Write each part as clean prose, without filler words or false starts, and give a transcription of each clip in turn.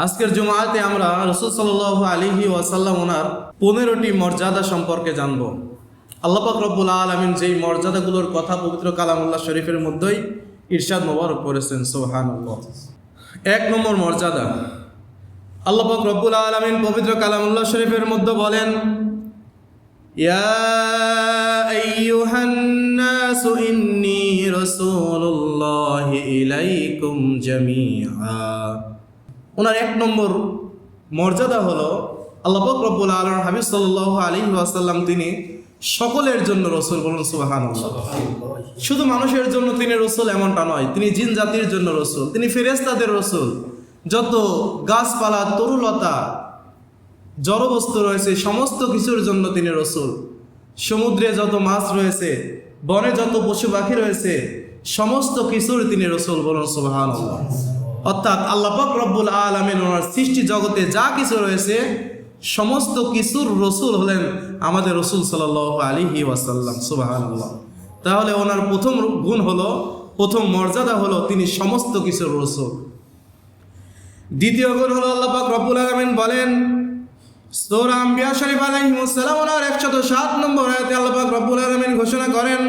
আজকের জুমাতে আমরা রাসূল সাল্লাল্লাহু আলাইহি ওয়াসাল্লাম ওনার 15টি মর্যাদা সম্পর্কে জানব। আল্লাহ পাক রব্বুল আলামিন যেই মর্যাদাগুলোর কথা পবিত্র কালামুল্লাহ শরীফের মধ্যেই ইরশাদ মোবারক করেছেন, সুবহানাল্লাহ। 1 নম্বর মর্যাদা, আল্লাহ পাক রব্বুল আলামিন পবিত্র কালামুল্লাহ শরীফের মধ্যে বলেন, ইয়া আইয়ুহান নাসু ইন্নী রাসূলুল্লাহি ইলাইকুম জামিআ। ওনার 1 নম্বর মর্যাদা হলো আল্লাহ পাক রব্বুল আলামিন হাবিব সাল্লাল্লাহু আলাইহি ওয়াসাল্লাম তিনি সকলের জন্য রসুল। বলুন সুবহানাল্লাহ। শুধু মানুষের জন্য তিনি রসুল এমনটা নয়, তিনি জিন জাতির জন্য রসুল, তিনি ফেরেশতাদের রসুল। যত গাছপালা, তরুলতা, জড়বস্তু রয়েছে সমস্ত কিছুর জন্য তিনি রসুল। সমুদ্রে যত মাছ রয়েছে, বনে যত পশু পাখি রয়েছে সমস্ত কিছুর তিনি রসুল। বলুন সুবহানাল্লাহ। অর্থাৎ আল্লাহ পাক রব্বুল আলামিন ওনার সৃষ্টি জগতে যা কিছু রয়েছে সমস্ত কিছুর রসুল হলেন আমাদের রসুল সাল্লাল্লাহু আলাইহি ওয়াসাল্লাম, সুবহানাল্লাহ। তাহলে ওনার প্রথম গুণ হলো, প্রথম মর্যাদা হলো তিনি সমস্ত কিছুর রসুল। দ্বিতীয় গুণ হলো আল্লাহ পাক রব্বুল আলামিন বলেন সূরা আম্বিয়া শরীফ আলাইহিস সালাম ওনার 107 নম্বর আয়াতে আল্লাহ পাক রব্বুল আলামিন ঘোষণা করেন,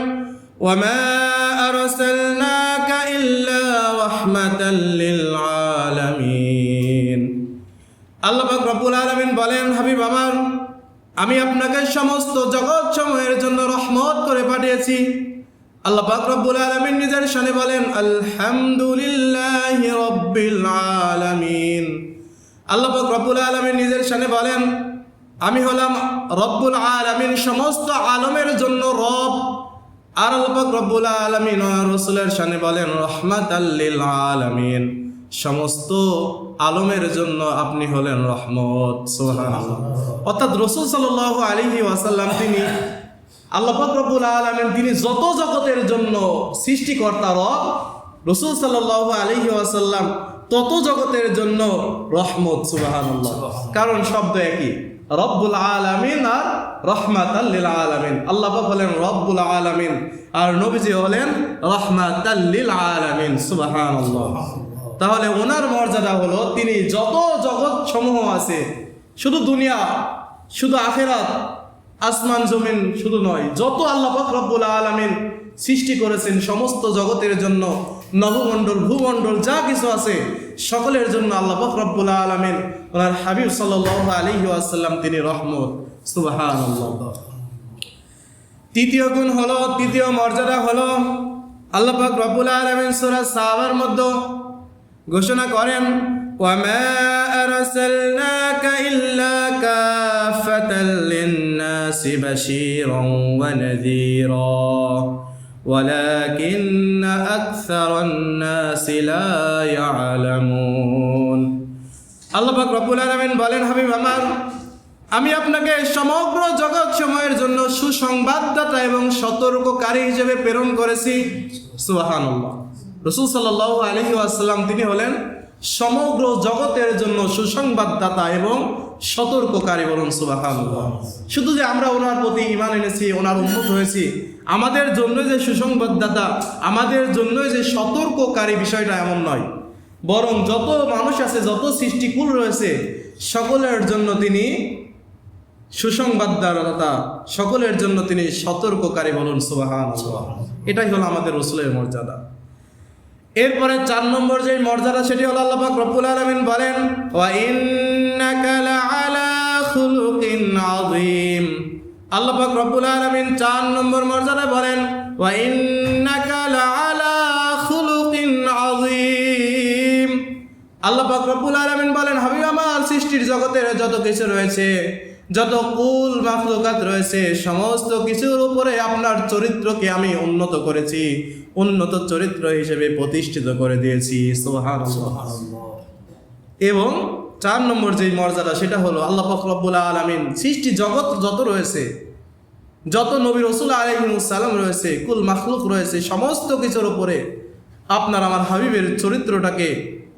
ওয়া মা আরসালনাকা ইল্লা রাহমাতাল লিল আলামিন। আল্লাহ পাক রব্বুল আলামিন বলেন, হাবিব আমার, আমি আপনাকে সমস্ত জগৎ সমূহের জন্য রহমত করে পাঠিয়েছি। আল্লাহ পাক রব্বুল আলামিন নিজের শানে বলেন, আলহামদুলিল্লাহি রাব্বিল আলামিন। আল্লাহ পাক রব্বুল আলামিন নিজের শানে বলেন, আমি হলাম রব্বুল আলামিন, সমস্ত আলমের জন্য রব। আর আল্লাহ পাক রব্বুল আলামিন রাসূলের শানে বলেন, রাহমাতাল লিল আলামিন, সমস্ত আলমের জন্য আপনি হলেন রহমত। সুবহানাল্লাহ। অর্থাৎ রাসূল সাল্লাল্লাহু আলাইহি ওয়াসাল্লাম তিনি আল্লাহ পাক রব্বুল আলামিন তিনি যত জগতের জন্য সৃষ্টিকর্তা রব, রাসূল সাল্লাল্লাহু আলাইহি ওয়াসাল্লাম তত জগতের জন্য রহমত। সুবহানাল্লাহ। কারণ শব্দ একই, রব্বুল আলামিন আর রাহমাতাল লিল আলামিন। আল্লাহ পাক হলেন রব্বুল আলামিন আর নবীজি হলেন রাহমাতাল লিল আলামিন। সুবহানাল্লাহ। তাহলে ওনার মর্যাদা হলো তিনি যত জগৎ সমূহ আছে, শুধু দুনিয়া, শুধু আখেরাত, আসমান জমিন শুধু নয়, যত আল্লাহ পাক রব্বুল আলামিন সৃষ্টি করেছেন সমস্ত জগতের জন্য, নবমণ্ডল ভূমণ্ডল যা কিছু আছে সকলের জন্য আল্লাহ পাক রব্বুল আলামিন ওনার হাবিব সাল্লাল্লাহু আলাইহি ওয়াসাল্লাম তিনি রহমত। সুবহানাল্লাহ। তৃতীয় গুণ হলো, তৃতীয় মর্যাদা হলো আল্লাহ পাক রব্বুল আলামিন সূরা সাবার মধ্যে ঘোষণা করেন, ওয়া মা আরসালনাকা ইল্লা কাফাতাল লিন-নাসি বাশীরান ওয়া নাযীরা ওয়ালাকিন্না আকসারান-নাসি লা ইয়ালামুন। আল্লাহ পাক রব্বুল আলামিন বলেন, হাবিব আমার, আমি আপনাকে সমগ্র জগৎ সমূহের জন্য সুসংবাদদাতা এবং সতর্ককারী হিসেবে প্রেরণ করেছি। সুবহানাল্লাহ। রাসূল সাল্লাল্লাহু আলাইহি ওয়াসাল্লাম তিনি হলেন সমগ্র জগতের জন্য সুসংবাদদাতা এবং সতর্ককারী। বলুন সুবহানাল্লাহ। শুধু যে আমরা ওনার প্রতি ঈমান এনেছি, ওনার উম্মত হয়েছি, আমাদের জন্য যে সুসংবাদদাতা, আমাদের জন্য যে সতর্ককারী বিষয়টা এমন নয়, বরং যত মানুষ আছে, যত সৃষ্টিকুল রয়েছে সকলের জন্য তিনি সুসংবাদদাতা, সকলের জন্য তিনি সতর্ককারী। বলুন সুবহানাল্লাহ। এটাই হলো আমাদের রাসূলের মর্যাদা। এরপরে 4 নম্বর যে মর্যাদা সেটি হলো আল্লাহ পাক রব্বুল আলামিন বলেন, ওয়া ইন্নাকা লাআলা খুলুকিন আযীম। আল্লাহ পাক রব্বুল আলামিন 4 নম্বর মর্যাদা বলেন, ওয়া ইন্নাকা লাআলা খুলুকিন আযীম। আল্লাহ পাক রব্বুল আলামিন বলেন, হাবিব আমার, সৃষ্টির জগতের যত কিছু রয়েছে, যত কুল মাখলুকাত রয়েছে সমস্ত কিছুর উপরে আপনার চরিত্রকে আমি উন্নত করেছি, উন্নত চরিত্র হিসেবে প্রতিষ্ঠিত করে দিয়েছি। সুবহানাল্লাহ। এবং 4 নম্বর যে মর্যাদা সেটা হলো আল্লাহ পাক রব্বুল আলামিন সৃষ্টি জগৎ যত রয়েছে, যত নবী রাসূল আলাইহিস সালাম রয়েছে, কুল মাখলুক রয়েছে সমস্ত কিছুর উপরে আপনার আমার হাবিবের চরিত্রটাকে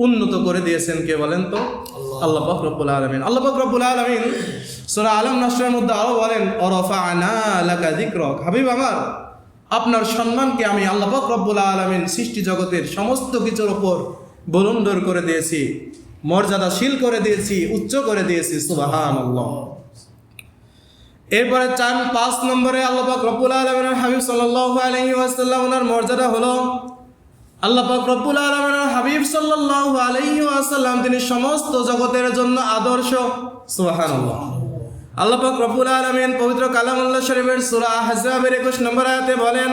উন্নত করে দিয়েছেন। কে বলেন তো? আল্লাহ পাক রব্বুল আলামিন। আল্লাহ পাক রব্বুল আলামিন সূরা আলম নাসরের মধ্যে আরো বলেন, ওয়ারাফা'না লাকা যিকরাক। হাবিব আমার, আপনার সম্মানকে আমি আল্লাহ পাক রব্বুল আলামিন সৃষ্টি জগতের সমস্ত কিছুর উপর বুলন্দর করে দিয়েছি। মর্যাদাশীল করে দিয়েছি, উচ্চ করে দিয়েছি। সুবহানাল্লাহ। এরপরে 5 নম্বরে আল্লাহ পাক রব্বুল আলামিনের হাবিব সাল্লাল্লাহু আলাইহি ওয়াসাল্লাম ওনার মর্যাদা হলো, আল্লাহ পাক রব্বুল আলামিনের হাবিব সাল্লাল্লাহু আলাইহি ওয়াসাল্লাম তিনি সমস্ত জগতের জন্য আদর্শ। সুবহানাল্লাহ। আল্লাহ পাক রব্বুল আলামিন পবিত্র কালামুল্লাহ শরীফের সূরা আহজাবের 21 নম্বর আয়াতে বলেন,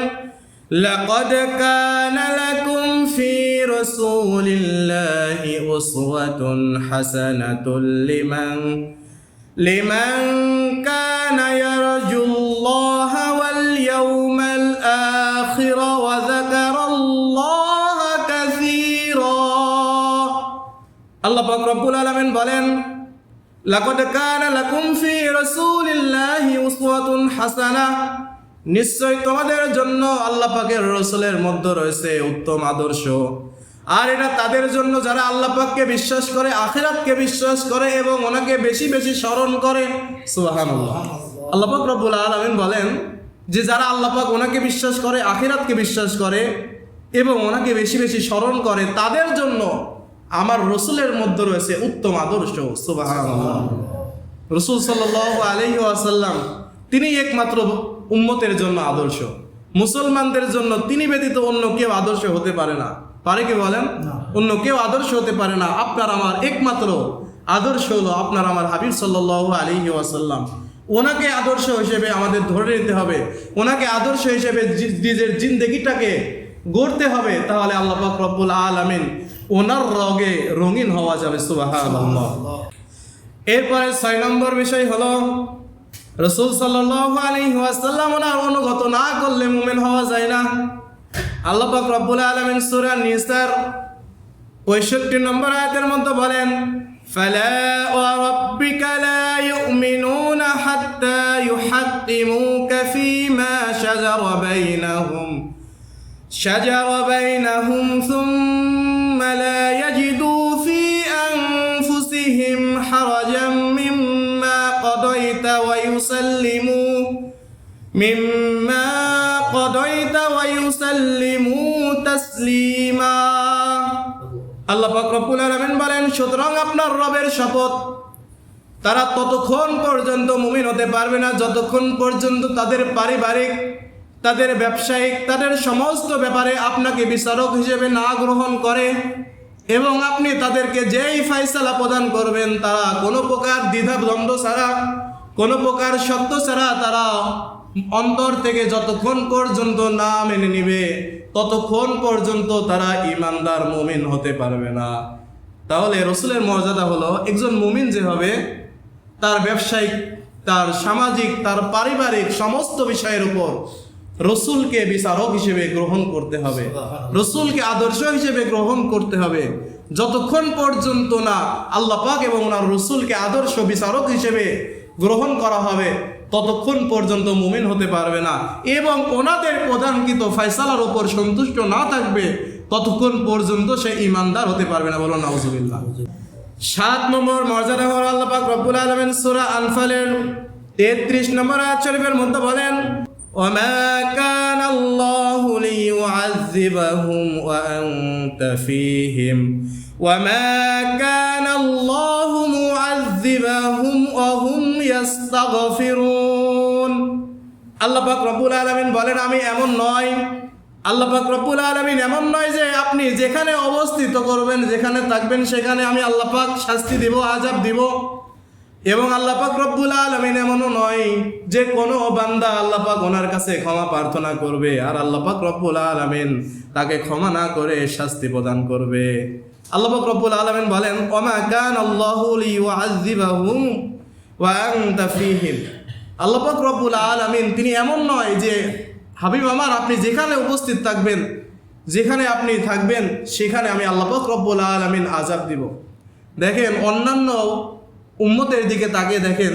লাকাদ কানা লাকুম ফি রাসূলিল্লাহি উসওয়াতুন হাসানাতুল লিমান কানা ইয়ারজুল্লাহা ওয়াল ইয়াউমাল আখির ওয়া যাকারাল্লাহা কাসীরা। আল্লাহ পাক রব্বুল আলামিন বলেন, লাকাদ কানা লাকুম ফি রাসূলিল্লাহি উসওয়াতুন হাসানাহ, নিশ্চয় তোমাদের জন্য আল্লাহ পাকের রাসূলের মধ্যে রয়েছে উত্তম আদর্শ। আর এটা তাদের জন্য যারা আল্লাহ পাককে বিশ্বাস করে, আখিরাতকে বিশ্বাস করে এবং ওনাকে বেশি বেশি স্মরণ করে। সুবহানাল্লাহ। আল্লাহ পাক রব্বুল আলামিন বলেন যে যারা আল্লাহ পাক ওনাকে বিশ্বাস করে, আখিরাতকে বিশ্বাস করে এবং ওনাকে বেশি বেশি স্মরণ করে, তাদের জন্য আমার রসুলের মধ্যে রয়েছে উত্তম আদর্শ। সুবহানাল্লাহ। রসুল সাল্লাল্লাহু আলাইহি ওয়াসাল্লাম তিনি একমাত্র উম্মতের জন্য আদর্শ। মুসলমানদের জন্য তিনি ব্যতীত অন্য কেউ আদর্শ হতে পারে না। পারে কি বলেন? অন্য কেউ আদর্শ হতে পারে না। আপনার আমার একমাত্র আদর্শ হলো আপনার আমার হাবিব সাল্লাল্লাহু আলাইহি ওয়াসাল্লাম। ওনাকে আদর্শ হিসেবে আমাদের ধরে নিতে হবে, ওনাকে আদর্শ হিসেবে নিজের জিন্দেগিটাকে গড়তে হবে, তাহলে আল্লাহ পাক রব্বুল আলামিন ওনার রঙে রঙিন হওয়া যাবে। সুবহানাল্লাহ। এরপরে 6 নম্বর বিষয় হলো, রাসূল সাল্লাল্লাহু আলাইহি ওয়াসাল্লাম ওনার অনুগত না করলে মুমিন হওয়া যায় না। আল্লাহ পাক রব্বুল আলামিন সূরা নিসার 65 নম্বর আয়াতের মধ্যে বলেন, ফালা ওয়া রাব্বিকা লা ইউমিনুনা হাত্তা ইউহাক্কিমুকা ফীমা শাজারা বাইনাহুম সুম্মা লা ইয়াজিদু ফি আনফুসিহিম হারাজাম মিম্মা قضيت ويسلموا تسليما। আল্লাহ পাক রব্বুল আলামিন বলেন, সুতরাং আপনার রবের শপথ, তারা ততক্ষণ পর্যন্ত মুমিন হতে পারবে না যতক্ষণ পর্যন্ত তাদের পারিবারিক, তাদের ব্যবসায়িক, তাদের সমস্ত ব্যাপারে আপনাকে বিচারক হিসেবে না গ্রহণ করে এবং আপনি তাদেরকে যেই ফয়সালা প্রদান করবেন তারা কোনো প্রকার দ্বিধা দ্বন্দ্ব ছাড়া, কোনো প্রকার সত্য ছাড়া তারা অন্তর থেকে যতক্ষণ পর্যন্ত না মেনে নিবে ততক্ষণ পর্যন্ত তারা ঈমানদার মুমিন হতে পারবে না। তাহলে রসুলের মর্যাদা হলো, একজন মুমিন যে হবে তার ব্যবসায়িক, তার সামাজিক, তার পারিবারিক সমস্ত বিষয়ের উপর রসুলকে বিচারক হিসেবে গ্রহণ করতে হবে, রসুলকে আদর্শ হিসেবে গ্রহণ করতে হবে। যতক্ষণ পর্যন্ত না আল্লাহ পাক এবং ওনার রসুলকে আদর্শ বিচারক হিসেবে গ্রহণ করা হবে ততক্ষণ পর্যন্ত মুমিন হতে পারবে না এবং ওনাদের প্রদানকৃত ফয়সালার উপর সন্তুষ্ট না থাকবে ততক্ষণ পর্যন্ত সে ঈমানদার হতে পারবে না। বলো নাউজুবিল্লাহ। 7 নম্বর মর্যাদা হলো, আল্লাহ পাক রব্বুল আলামিন সূরা আনফালের 33 নম্বর আয়াত শরীফের মধ্যে বলেন, ওয়ামা কানা আল্লাহু লিয়ুআযযিবাহুম ওয়া আনতা ফীহিম ওয়ামা কানা আল্লাহু মুআযযিবাহুম ওয়া হুম ইস্তাগফিরুন। আল্লাহ পাক রব্বুল আলামিন বলেন, আমি এমন নয়, আল্লাহ পাক রব্বুল আলামিন এমন নয় যে আপনি যেখানে অবস্থিত করবেন, যেখানে থাকবেন সেখানে আমি আল্লাহ পাক শাস্তি দিব, আযাব দিব। এবং আল্লাহ পাক রব্বুল আলামিন এমনও নয় যে কোনো বান্দা আল্লাহ পাক ওনার কাছে ক্ষমা প্রার্থনা করবে আর আল্লাহ পাক রব্বুল আলামিন তাকে ক্ষমা না করে শাস্তি প্রদান করবে। আল্লাহ পাক রব্বুল আলামিন বলেন, ওমা কান আল্লাহু লিয়ুআযযিবাহুম ওয়া আনতা ফীহিম। আল্লাহ পাক রব্বুল আলামিন তিনি এমন নয় যে হাবিব আমার আপনি যেখানে উপস্থিত থাকবেন, যেখানে আপনি থাকবেন সেখানে আমি আল্লাহ পাক রব্বুল আলামিন আযাব দিব। দেখেন অন্যান্য উম্মতের দিকে তাকিয়ে দেখেন,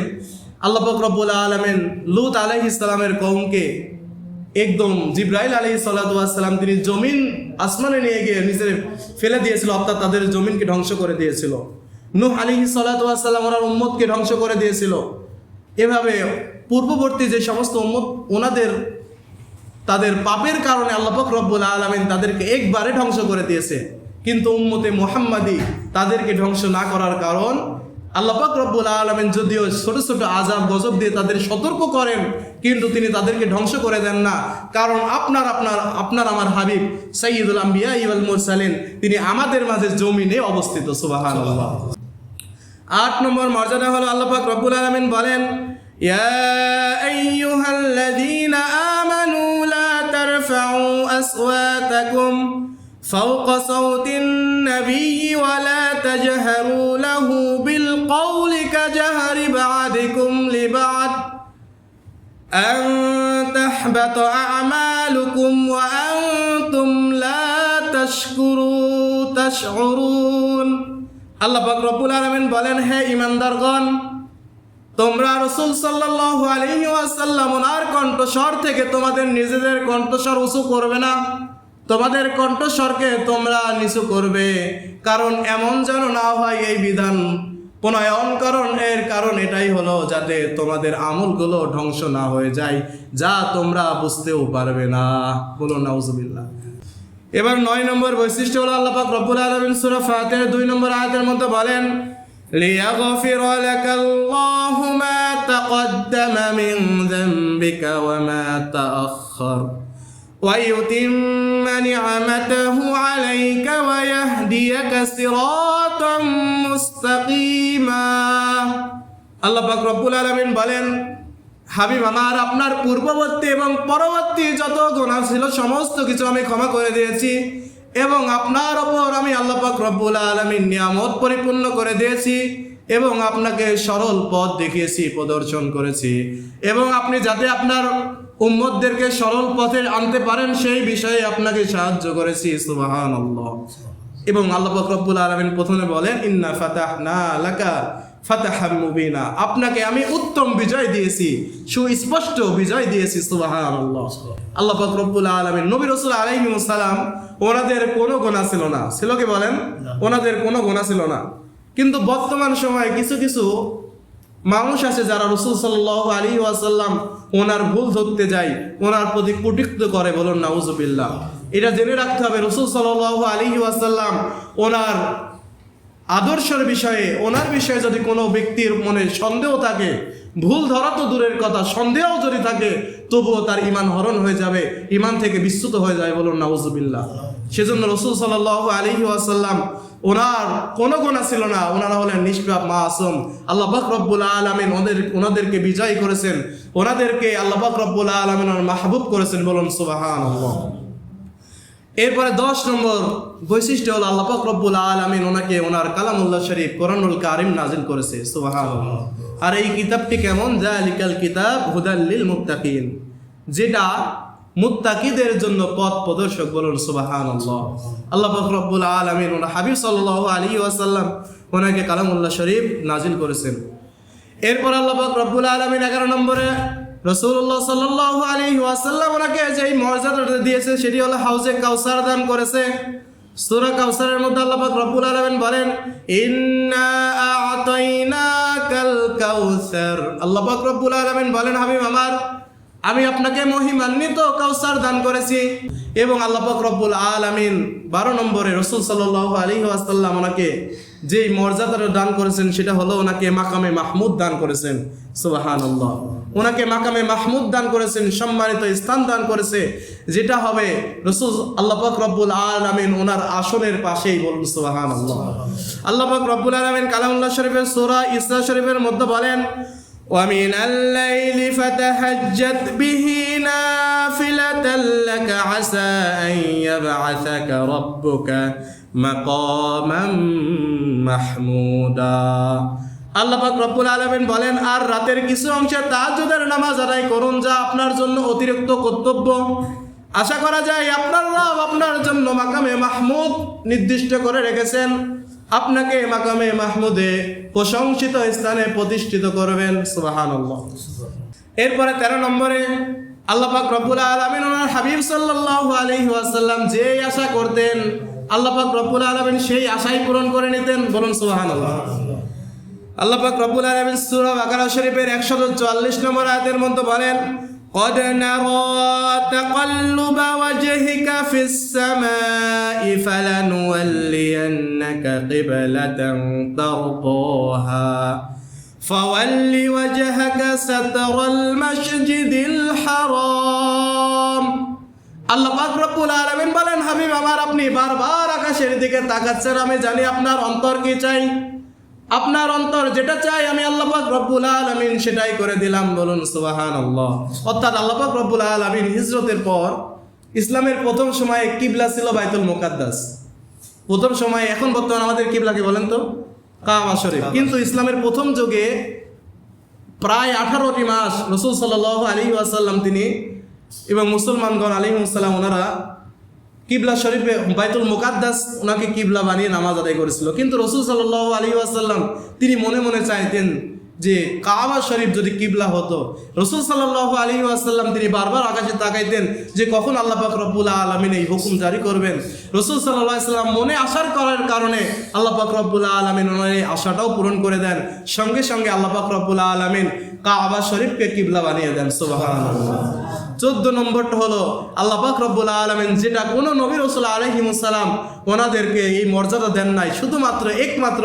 আল্লাহ পাক রব্বুল আলামিন লূত আলাইহিস সালামের কওমকে একদম জিবরাইল আলাইহিস সালাতু ওয়াস সালাম তিনি জমিন আসমানে নিয়ে গিয়ে নিচে ফেলে দিয়েছিল, অর্থাৎ তাদের জমিনকে ধ্বংস করে দিয়েছিল। নূহ আলাইহিস সালাতু ওয়াস সালাম ওনার উম্মতকে ধ্বংস করে দিয়েছিল। এভাবে পূর্ববর্তী যে সমস্ত উম্মত ওনাদের তাদের পাপের কারণে আল্লাহ পাক রব্বুল আলামিন তাদেরকে একবারে ধ্বংস করে দিয়েছে। কিন্তু উম্মতে মুহাম্মাদি তাদেরকে ধ্বংস না করার কারণ আল্লাহ পাক রব্বুল আলামিন যদিও ছোট ছোট আযাব গজব দিয়ে তাদের সতর্ক করেন, কিন্তু তিনি তাদেরকে ধ্বংস করে দেন না। কারণ আপনার আমার হাবিব সাইয়্যিদুল আম্বিয়া ওয়াল মুরসালিন তিনি আমাদের মাঝে জমিনে অবস্থিত। সুবহানাল্লাহ। 8 নম্বর মর্যাদা হলো আল্লাহ পাক রব্বুল আলামিন বলেন, ইয়া আইয়ুহাল্লাযীনা আমানু লা তারফাউ আসওয়াতাকুম فوق صوت النبي ولا تجهروا له بالقول كجهر بعضكم لبعض أن تحبط أعمالكم وأنتم لا تشعرون। আল্লাহ পাক রব্বুল আলামিন বলেন, হে ঈমানদারগণ, তোমরা রাসূল সাল্লাল্লাহু আলাইহি ওয়াসাল্লাম ওনার কণ্ঠস্বর থেকে তোমাদের নিজেদের কণ্ঠস্বর উঁচু করবে না, তোমাদের কণ্ঠস্বরকে তোমরা নিচু করবে। কারণ এমন যেন না হয় এই বিধান প্রণয়ন এর কারণ এটাই হলো যাতে তোমাদের আমলগুলো ধ্বংস না হয়ে যায়, যা তোমরা বুঝতেও পারবে না। বলুন নাউজুবিল্লাহ। এবার 9 নম্বর বৈশিষ্ট্য হলো আল্লাহ পাক রব্বুল আলামিন সূরা ফাতিহার 2 নম্বর আয়াতের মধ্যে বলেন, লিয়াগফিরা লাকাল্লাহু মা তাকদ্দামা মিন যামবিকা ওয়া মা তাআখার ويتم نعمته عليك ويهديك صراطا مستقيما। আল্লাহ পাক রব্বুল আলামিন বলেন, হাবিব আমার, আপনার পূর্ববর্তী এবং পরবর্তী যত গুনাহ ছিল সমস্ত কিছু আমি ক্ষমা করে দিয়েছি এবং আপনার ওপর আমি আল্লাহ পাক রব্বুল আলামিন নিয়ামত পরিপূর্ণ করে দিয়েছি এবং আপনাকে সরল পথ দেখিয়েছি, প্রদর্শন করেছি এবং আপনি যাতে আপনার উম্মতদেরকে সরল পথে আনতে পারেন সেই বিষয়ে আপনাকে সাহায্য করেছি। সুবহানাল্লাহ। এবং আল্লাহ পাক রব্বুল আলামিন প্রথমে বলেন, ইন্না ফাতাহনা লাকা ফাতাহাম মুবিনা, আপনাকে আমি উত্তম বিজয় দিয়েছি, সুস্পষ্ট বিজয় দিয়েছি। সুবহানাল্লাহ। আল্লাহ পাক রব্বুল আলামিন নবী রাসূল আলাইহিস সালাম ওনাদের কোনো গুনাহ ছিল না, ছিল কি বলেন? ওনাদের কোনো গুনাহ ছিল না। কিন্তু বর্তমান সময়ে কিছু কিছু মানুষ আছে যারা রাসূল সাল্লাল্লাহু আলাইহি ওয়াসাল্লাম ওনার ভুল ধরতে যায়, ওনার প্রতি কটূক্তি করে। বলুন নাউজুবিল্লাহ। এটা জেনে রাখতে হবে, রাসূল সাল্লাল্লাহু আলাইহি ওয়াসাল্লাম ওনার আদর্শের বিষয়ে, ওনার বিষয়ে যদি কোনো ব্যক্তির মনে সন্দেহ থাকে, ভুল ধরা তো দূরের কথা, সন্দেহ যদি থাকে, তবুও তার ঈমান হরণ হয়ে যাবে, ঈমান থেকে বিচ্যুত হয়ে যায়। বলুন নাউজুবিল্লাহ। সেজন্য রাসূল সাল্লাল্লাহু আলাইহি ওয়াসাল্লাম ওনার কোনো গুনাহ ছিল না, ওনারা হলেন নিষ্পাপ মাসুম। আল্লাহ পাক রব্বুল আলামিন ওনাদেরকে বিজয় করেছেন, ওনাদেরকে আল্লাহ পাক রব্বুল আলামিন মাহবুব করেছেন। বলুন সুবহানাল্লাহ। এরপরে 10 নম্বর বৈশিষ্ট্য হলো আল্লাহ পাক রব্বুল আলামিন ওনাকে ওনার কালামুল্লাহ শরীফ কোরআনুল কারীম নাজিল করেছে। সুবহানাল্লাহ। আর এই কিতাবটি কেমন? যালিকাল কিতাব হুদাল লিল মুত্তাকিন, যেটা মুত্তাকিদের জন্য পথ প্রদর্শক। বলুন সুবহানাল্লাহ। আল্লাহ পাক রব্বুল আলামিন ওনার হাবিব সাল্লাল্লাহু আলাইহি ওয়াসাল্লাম ওনাকে কালামুল্লাহ শরীফ নাজিল করেছেন। এরপর আল্লাহ পাক রব্বুল আলামিন 11 নম্বরে রাসূলুল্লাহ সাল্লাল্লাহু আলাইহি ওয়াসাল্লাম ওনাকে যেই মর্যাদাটা দিয়েছে সেটি হলো হাউজে কাউসার দান করেছে। সূরা কাউসারের মধ্যে আল্লাহ পাক রব্বুল আলামিন বলেন, ইন্না আ'তাইনাকাল কাউসার। আল্লাহ পাক রব্বুল আলামিন বলেন, হাবিব আমার, আমি আপনাকে মহিমান্বিত কাউসার দান করেছি। এবং আল্লাহ পাক রব্বুল আলামিন 12 নম্বরে রাসূল সাল্লাল্লাহু আলাইহি ওয়াসাল্লাম ওনাকে যেই মর্যাদাটা দান করেছেন সেটা হলো ওনাকে মাকামে মাহমুদ দান করেছেন। সুবহানাল্লাহ। ওনাকে মাকামে মাহমুদ দান করেছেন, সম্মানিত স্থান দান করেছে, যেটা হবে রাসূল আল্লাহ পাক রব্বুল আলামিন ওনার আসনের পাশেই। বলুন সুবহানাল্লাহ। আল্লাহ পাক রব্বুল আলামিন কালামুল্লাহ শরীফের সূরা ইসরা শরীফের মধ্যে বলেন, وَمِنَ اللَّيْلِ فَتَهَجَّدْ بِهِ نَافِلَةً لَكَ عَسَىٰ أَن يَبْعَثَكَ رَبُّكَ مَقَامًا مَحْمُودًا। আল্লাহ পাক রব্বুল আলামিন বলেন, আর রাতের কিছু অংশে তাহাজ্জুদের নামাজ আদায় করুন, যা আপনার জন্য অতিরিক্ত কর্তব্য। আশা করা যায় আপনার রব আপনার জন্য মাকামে মাহমুদ নির্দিষ্ট করে রেখেছেন, আপনাকে মাকামে মাহমুদে প্রশংসিত স্থানে প্রতিষ্ঠিত করবেন। সুবহানাল্লাহ। এরপরে 13 নম্বরে আল্লাহ পাক রব্বুল আলামিন ওনার হাবিব সাল্লাল্লাহু আলাইহি ওয়াসাল্লাম যেই আশা করতেন আল্লাহ পাক রব্বুল আলামিন সেই আশাই পূরণ করে নিতেন। বলুন সুবহানাল্লাহ। আল্লাহ পাক রব্বুল আলামিন সূরা বাকারা শরীফের 144 নম্বর আয়াতের মধ্যে বলেন, قد نرى تقلب وجهك في السماء فلنولينك قبلة ترضاها فول وجهك شطر المسجد الحرام আল্লাহ পাক রব্বুল আলামিন বলেন, হাবিব আমার, আপনি বারবার আকাশের দিকে তাকাচ্ছেন, আমি জানি আপনার অন্তর কি চাই। আপনার অন্তর যেটা চাই আমি আল্লাহ পাক রব্বুল আলামিন সেটাই করে দিলাম। বলুন সুবহানাল্লাহ। অর্থাৎ আল্লাহ পাক রব্বুল আলামিন হিজরতের পর ইসলামের প্রথম সময়ে কিবলা ছিল বাইতুল মুকাদ্দাস। প্রথম সময়ে, এখন বর্তমানে আমাদের কিবলা কি বলেন তো? কাবা শরীফ। কিন্তু ইসলামের প্রথম যুগে প্রায় 18টি মাস রাসূল সাল্লাল্লাহু আলাইহি ওয়াসাল্লাম তিনি এবং মুসলমানগণ আলাইহিমুসসালাম ওনারা কিবলা শরীফে বাইতুল মুকাদ্দাস ওনাকে কিবলা বানিয়ে নামাজ আদায় করেছিল। কিন্তু রাসূল সাল্লাল্লাহু আলাইহি ওয়াসাল্লাম তিনি মনে মনে চাইতেন যে কাবা শরীফ যদি কিবলা হতো। রাসূল সাল্লাল্লাহু আলাইহি ওয়াসাল্লাম তিনি বারবার আকাশে তাকাইতেন যে কখন আল্লাহ পাক রব্বুল আলামিন এই হুকুম জারি করবেন। রাসূল সাল্লাল্লাহু আলাইহি ওয়াসাল্লাম মনে আশার করার কারণে আল্লাহ পাক রব্বুল আলামিন ওনার এই আশাটাও পূরণ করে দেন। সঙ্গে সঙ্গে আল্লাহ পাক রব্বুল আলামিন কাবা শরীফকে কিবলা বানিয়ে দেন। সুবহানাল্লাহ। 14 নম্বরটা হলো আল্লাহ পাক রব্বুল আলামিন যেটা কোনো নবী রাসূল আলাইহিমুসসালাম ওনাদেরকে এই মর্যাদা দেন নাই, শুধুমাত্র একমাত্র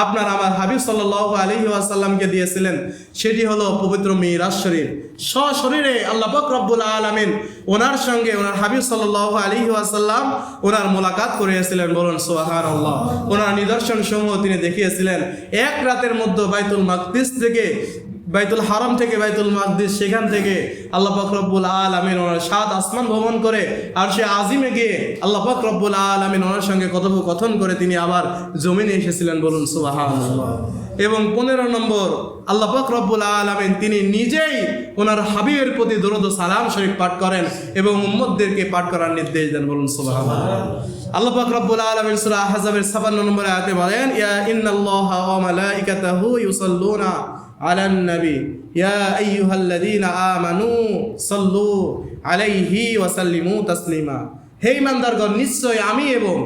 আপনার আমার হাবিব সাল্লাল্লাহু আলাইহি ওয়াসাল্লামকে দিয়েছিলেন, সেটি হলো পবিত্র মিরাজ শরীফ। সশরীরে আল্লাহ পাক রব্বুল আলামিন ওনার সঙ্গে ওনার হাবিব সাল্লাল্লাহু আলাইহি ওয়াসাল্লাম ওনার মোলাকাত করিয়েছিলেন। বলুন সুবহানাল্লাহ। ওনার নিদর্শন সমূহ তিনি দেখিয়েছিলেন। এক রাতের মধ্যে বাইতুল মাকদিস থেকে, বাইতুল হারাম থেকে বাইতুল মাকদিস, সেখান থেকে আল্লাহ পাক রব্বুল আলামিন ওনার 7 আসমান ভ্রমণ করে আরশে আজিমে গিয়ে আল্লাহ পাক রব্বুল আলামিন ওনার সঙ্গে কথোপকথন করে তিনি আবার জমিনে এসেছিলেন। বলুন সুবহানাল্লাহ। এবং 15 নম্বর আল্লাহ পাক রব্বুল আলামিন তিনি নিজেই ওনার হাবিবের প্রতি দরুদ ও সালাম শরীফ পাঠ করেন এবং উম্মতদেরকে পাঠ করার নির্দেশ দেন। বলুন সুবহানাল্লাহ। আল্লাহ পাক রব্বুল আলামিন সূরা আহজাবের 56 নম্বর আয়াতে বলেন, ইয়া ইন্নাল্লাহা ওয়া মালাইকাতাহু ইউসাল্লুনা আলান নবী ইয়া আইয়ুহাল্লাযীনা আমানু সাল্লু আলাইহি ওয়া সাল্লিমু তাসলিমা। হে ঈমানদারগণ, নিশ্চয় আমি এবং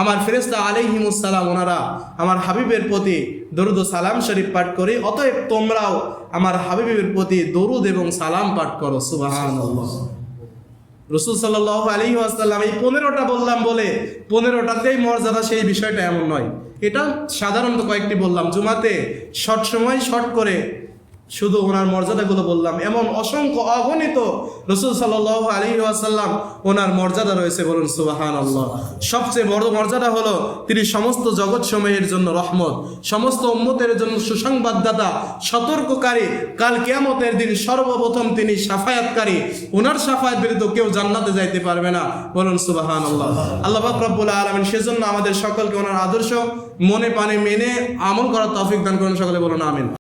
আমার ফেরেশতা আলাইহিমুসসালাম ওনারা আমার হাবিবের প্রতি দরুদ ও সালাম শরীফ পাঠ করি, অতএব তোমরাও আমার হাবিবের প্রতি দরুদ এবং সালাম পাঠ করো। সুবহানাল্লাহ। রাসূল সাল্লাল্লাহু আলাইহি ওয়াসাল্লাম এই 15টা বললাম বলে 15টাতেই মর্যাদা সেই বিষয়টা এমন নয়। এটা সাধারণত কয়েকটি বললাম, জুমাতে শর্ট সময় শর্ট করে শুধু ওনার মর্যাদাগুলো বললাম। এমন অসংখ্য অগণিত রাসূল সাল্লাল্লাহু আলাইহি ওয়াসাল্লাম ওনার মর্যাদা রয়েছে। বলুন সুবহানাল্লাহ। সবচেয়ে বড় মর্যাদা হলো তিনি সমস্ত জগৎসমূহের জন্য রহমত, সমস্ত উম্মতের জন্য সুসংবাদদাতা, সতর্ককারী। কাল কিয়ামতের দিন সর্বপ্রথম তিনি শাফায়াতকারী। ওনার শাফায়াত ব্যতীত কেউ জান্নাতে যাইতে পারবে না। বলুন সুবহানাল্লাহ। আল্লাহ পাক রব্বুল আলামিন সেজন্য আমাদের সকলকে ওনার আদর্শ মনে প্রাণে মেনে আমল করার তৌফিক দান করুন। সকলে বলুন আমিন।